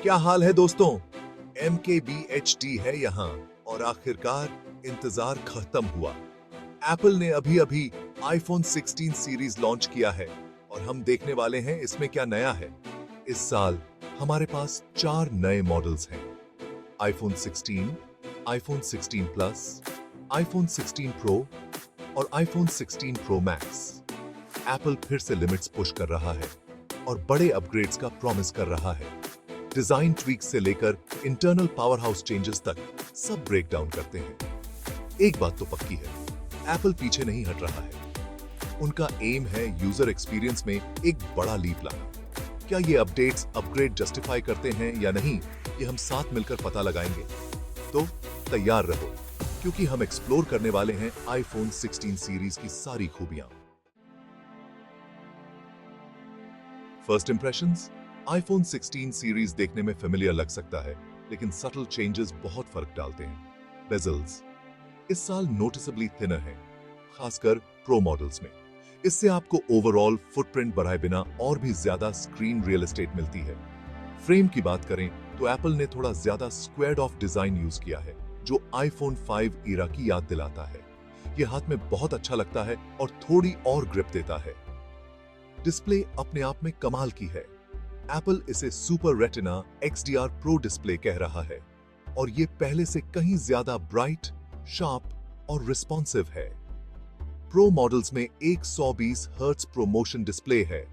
क्या हाल है दोस्तों? MKBHD है यहाँ और आखिरकार इंतजार खत्म हुआ। एप्पल ने अभी-अभी आईफोन 16 सीरीज लॉन्च किया है और हम देखने वाले हैं इसमें क्या नया है। इस साल हमारे पास 4 नए मॉडल्स हैं। IPhone 16, iPhone 16 plus, iPhone 16 pro और आईफोन 16 प्रो मैक्स। एप्पल फिर से लिमिट्स पुश कर रहा है और बड़े अपग्रेड्स का प्रॉमिस कर रहा है। डिजाइन ट्वीक्स से लेकर इंटरनल पावर हाउस चेंजेस तक सब ब्रेक डाउन करते हैं। एक बात तो पक्की है, एप्पल पीछे नहीं हट रहा है। उनका एम है यूजर एक्सपीरियंस में एक बड़ा लीप लाना। क्या ये अपडेट्स अपग्रेड जस्टिफाई करते हैं या नहीं, ये हम साथ मिलकर पता लगाएंगे। तो तैयार रहो, क्योंकि हम एक्सप्लोर करने वाले हैं आईफोन 16 सीरीज की सारी खूबियां। फर्स्ट इंप्रेशंस, आईफोन 16 सीरीज देखने में फेमिलियर लग सकता है, लेकिन सटल चेंजेस बहुत फर्क डालते हैं। बेजल्स इस साल नोटिसेबली थिनर है, खासकर प्रो मॉडल्स में। इससे आपको ओवरऑल फुटप्रिंट बढ़ाए बिना और भी ज्यादा स्क्रीन रियल एस्टेट मिलती है। फ्रेम की बात करें तो एप्पल ने थोड़ा ज्यादा स्क्वायर्ड ऑफ डिजाइन यूज किया है, जो आईफोन 5 ईरा की याद दिलाता है। यह हाथ में बहुत अच्छा लगता है और थोड़ी और ग्रिप देता है। डिस्प्ले अपने आप में कमाल की है। एप्पल इसे super retina XDR pro display कह रहा है और ये पहले से कहीं ज्यादा ब्राइट, शार्प और रिस्पॉन्सिव है। प्रो मॉडल्स में 120 हर्ट्ज प्रोमोशन डिस्प्ले है,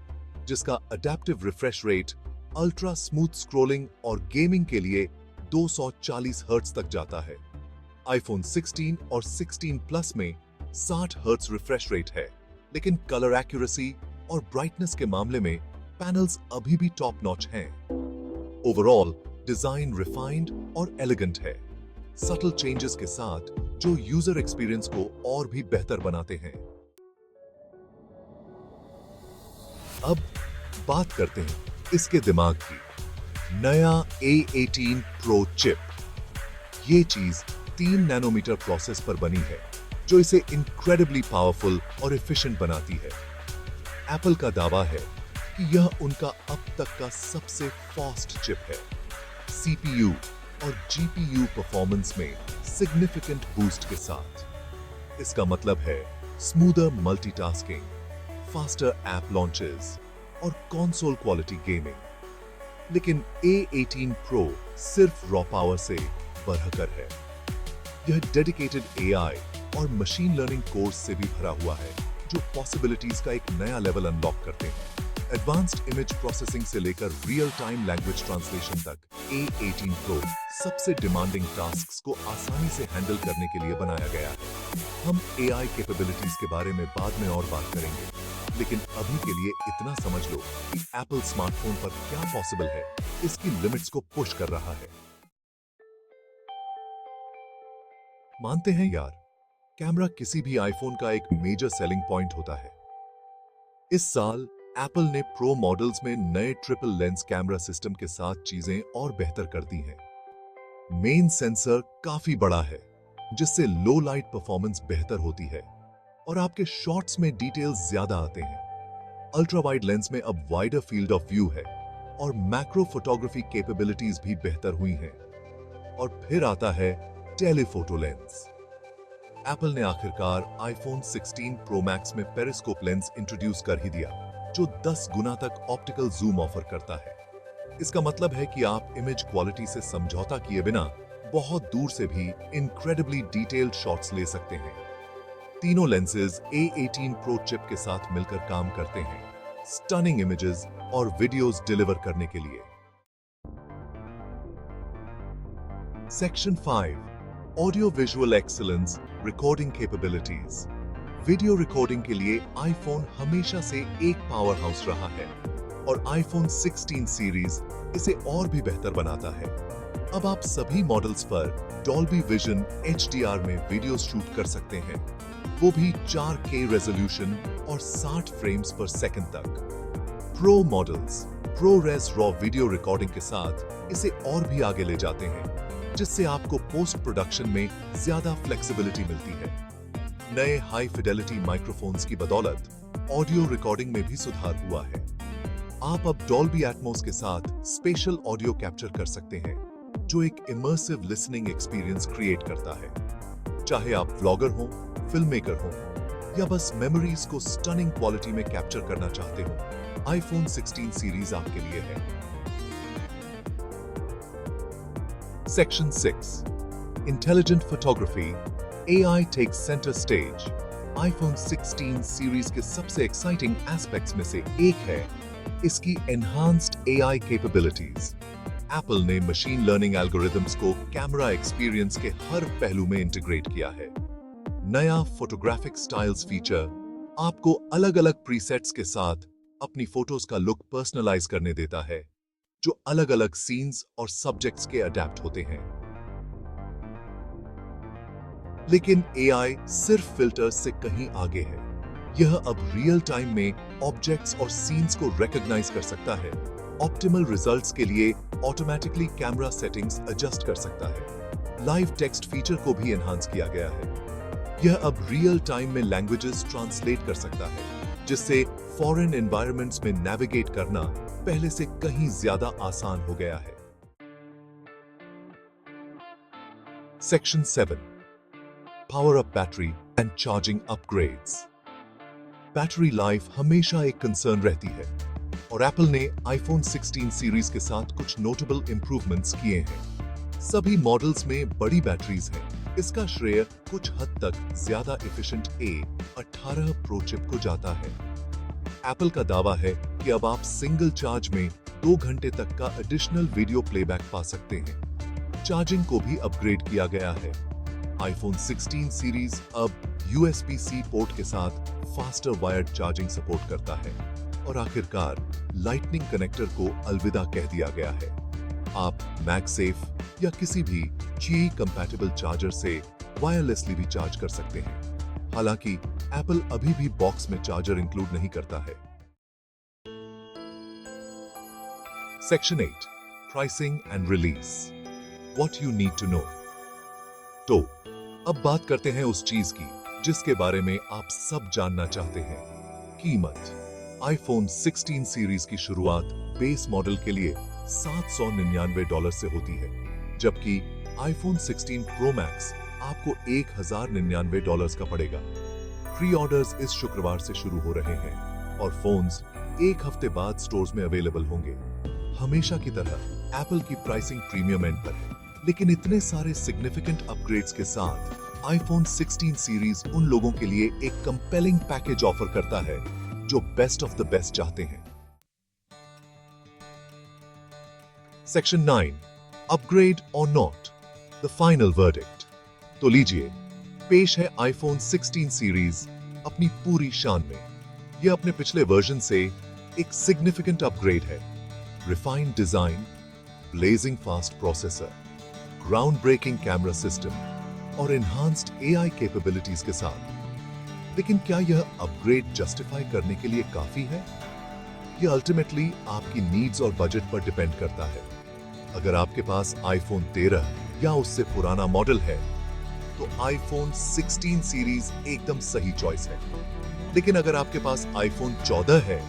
जिसका adaptive refresh rate ultra smooth scrolling और गेमिंग के लिए 240 हर्ट्ज तक जाता है। आईफोन 16 और 16 प्लस में 60 हर्ट्ज रिफ्रेश रेट है, लेकिन कलर एक्यूरेसी और ब्राइटनेस के मामले में पैनल्स अभी भी टॉप नॉच हैं। ओवरऑल डिजाइन रिफाइंड और एलिगेंट है, सटल चेंजेस के साथ जो यूजर एक्सपीरियंस को और भी बेहतर बनाते हैं। अब बात करते हैं इसके दिमाग की। नया A18 Pro चिप। ये चीज 3 नैनोमीटर प्रोसेस पर बनी है, जो इसे इनक्रेडिबली पावरफुल और एफिशिएंट बनाती है। एप्पल का दावा है कि यह उनका अब तक का सबसे फास्ट चिप है। CPU और GPU परफॉर्मेंस में सिग्निफिकेंट बूस्ट के साथ। इसका मतलब है smoother multitasking, faster app launches और कंसोल क्वालिटी गेमिंग। लेकिन A18 Pro सिर्फ रॉ पावर से बढ़कर है। यह डेडिकेटेड AI और मशीन लर्निंग कोर्स से भी भरा हुआ है, जो पॉसिबिलिटीज का एक नया लेवल अनलॉक करते हैं। एडवांस्ड इमेज प्रोसेसिंग से लेकर रियल टाइम लैंग्वेज ट्रांसलेशन तक A18 Pro सबसे डिमांडिंग टास्क्स को आसानी से हैंडल करने के लिए बनाया गया है। हम AI कैपेबिलिटीज के बारे में बाद में और बात करेंगे, लेकिन अभी के लिए इतना समझ लो कि एप्पल स्मार्टफोन पर क्या पॉसिबल है, इसकी लिमिट्स को पुश कर रहा है। मानते हैं यार, कैमरा किसी भी आईफोन का एक मेजर सेलिंग पॉइंट होता है। इस साल एप्पल ने प्रो मॉडल्स में नए ट्रिपल लेंस कैमरा सिस्टम के साथ चीजें और बेहतर कर दी हैं। मेन सेंसर काफी बड़ा है, जिससे लो लाइट परफॉर्मेंस बेहतर होती है और आपके शॉट्स में डिटेल्स ज्यादा आते हैं। अल्ट्रा वाइड लेंस में अब वाइडर फील्ड ऑफ व्यू है और मैक्रो फोटोग्राफी कैपेबिलिटीज भी बेहतर हुई हैं। और फिर आता है टेलीफोटो लेंस। एप्पल ने आखिरकार आईफोन 16 प्रो मैक्स में पेरिस्कोप लेंस इंट्रोड्यूस कर ही दिया, जो 10 गुना तक ऑप्टिकल जूम ऑफर करता है। इसका मतलब है कि आप इमेज क्वालिटी से समझौता किए बिना बहुत दूर से भी इनक्रेडिबली डिटेल्ड शॉट्स ले सकते हैं। तीनों लेंसेज A18 Pro चिप के साथ मिलकर काम करते हैं, स्टनिंग इमेजेस और वीडियोस डिलीवर करने के लिए। Section 5, audio visual excellence recording capabilities. Video recording के लिए आईफोन हमेशा से एक पावर हाउस रहा है और आईफोन 16 सीरीज इसे और भी बेहतर बनाता है। अब आप सभी मॉडल्स पर डॉल्बी विजन HDR में वीडियो शूट कर सकते हैं, वो भी 4K रेजोल्यूशन और 60 फ्रेम्स पर सेकंड तक। Pro models ProRes raw video recording के साथ इसे और भी आगे ले जाते हैं, जिससे आपको पोस्ट प्रोडक्शन में ज्यादा फ्लेक्सिबिलिटी मिलती है। नए हाई फिडेलिटी माइक्रोफोन्स की बदौलत ऑडियो रिकॉर्डिंग में भी सुधार हुआ है। आप अब डॉल्बी एटमॉस के साथ स्पेशल ऑडियो कैप्चर कर सकते हैं, जो एक इमर्सिव लिसनिंग एक्सपीरियंस क्रिएट करता है। चाहे आप व्लॉगर हो, फिल्म मेकर हो या बस मेमोरीज को स्टनिंग क्वालिटी में कैप्चर करना चाहते हो, आईफोन 16 सीरीज आपके लिए है। Section 6 intelligent photography, AI takes centre stage. IPhone 16 series के सबसे एक्साइटिंग एस्पेक्ट्स में से एक है इसकी एनहांस्ड AI कैपेबिलिटीज। एप्पल ने मशीन लर्निंग एल्गोरिथम्स को कैमरा एक्सपीरियंस के हर पहलू में इंटीग्रेट किया है। नया फोटोग्राफिक स्टाइल्स फीचर आपको अलग-अलग प्रीसेट्स के साथ अपनी फोटोज का लुक पर्सनलाइज करने देता है, जो अलग-अलग सीन्स और सब्जेक्ट्स के अडेप्ट होते हैं। लेकिन AI सिर्फ फिल्टर्स से कहीं आगे है। यह अब रियल टाइम में ऑब्जेक्ट्स और सीन्स को रिकॉग्नाइज कर सकता है, ऑप्टिमल रिजल्ट्स के लिए ऑटोमेटिकली कैमरा सेटिंग्स एडजस्ट कर सकता है। लाइव टेक्स्ट फीचर को भी एनहांस किया गया है। यह अब रियल टाइम में लैंग्वेजेस ट्रांसलेट कर सकता है, जिससे फॉरेन एनवायरनमेंट्स में नेविगेट करना पहले से कहीं ज्यादा आसान हो गया है। Section 7 power up battery and charging upgrades. Battery life हमेशा एक कंसर्न रहती है और एप्पल ने आईफोन 16 सीरीज के साथ कुछ नोटेबल इंप्रूवमेंट्स किए हैं। सभी मॉडल्स में बड़ी बैटरीज हैं। इसका श्रेय कुछ हद तक ज्यादा एफिशिएंट A18 प्रो चिप को जाता है। एप्पल का दावा है कि अब आप सिंगल चार्ज में 2 घंटे तक का एडिशनल वीडियो प्लेबैक पा सकते हैं। चार्जिंग को भी अपग्रेड किया गया है। आईफोन 16 सीरीज अब USB-C पोर्ट के साथ फास्टर वायर्ड चार्जिंग सपोर्ट करता है और आखिरकार लाइटनिंग कनेक्टर को अलविदा कह दिया गया है। आप मैगसेफ या किसी भी GE कंपैटिबल चार्जर से वायरलेसली भी चार्ज कर सकते हैं। हालांकि एप्पल अभी भी बॉक्स में चार्जर इंक्लूड नहीं करता है। Section 8 pricing and release, what you need to know. तो अब बात करते हैं उस चीज की जिसके बारे में आप सब जानना चाहते हैं, कीमत। आईफोन 16 सीरीज की शुरुआत बेस मॉडल के लिए $799 से होती है, जबकि आईफोन 16 प्रो मैक्स आपको $1099 का पड़ेगा। प्री ऑर्डर्स इस शुक्रवार से शुरू हो रहे हैं और फोन्स एक हफ्ते बाद स्टोर्स में अवेलेबल होंगे। हमेशा की तरह एप्पल की प्राइसिंग प्रीमियम एंड पर है, लेकिन इतने सारे सिग्निफिकेंट अपग्रेड्स के साथ आईफोन 16 सीरीज उन लोगों के लिए एक कंपेलिंग पैकेज ऑफर करता है जो बेस्ट ऑफ द बेस्ट चाहते हैं। सेक्शन 9 अपग्रेड और नॉट, द फाइनल वर्डिक्ट। तो लीजिए, पेश है आईफोन 16 सीरीज अपनी पूरी शान में। यह अपने पिछले वर्जन से एक सिग्निफिकेंट अपग्रेड है। Refined design, blazing fast processor, ground breaking camera system और एनहांस्ड AI कैपेबिलिटीज के साथ। लेकिन क्या यह अपग्रेड जस्टिफाई करने के लिए काफी है? यह अल्टीमेटली आपकी नीड्स और बजट पर डिपेंड करता है। अगर आपके पास आईफोन 13 या उससे पुराना मॉडल है, तो आईफोन 16 सीरीज एकदम सही चॉइस है। लेकिन अगर आपके पास आईफोन 14 है,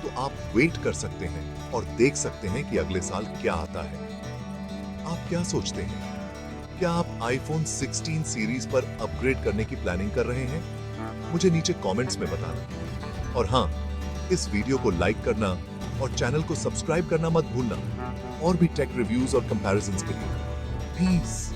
तो आप वेट कर सकते हैं और देख सकते हैं कि अगले साल क्या आता है। आप क्या सोचते हैं? क्या आप आईफोन 16 सीरीज पर अपग्रेड करने की प्लानिंग कर रहे हैं? मुझे नीचे कमेंट्स में बताना। और हाँ, इस वीडियो को लाइक करना और चैनल को सब्सक्राइब करना मत भूलना, और भी टेक रिव्यूज और कंपैरिजंस के लिए। पीस।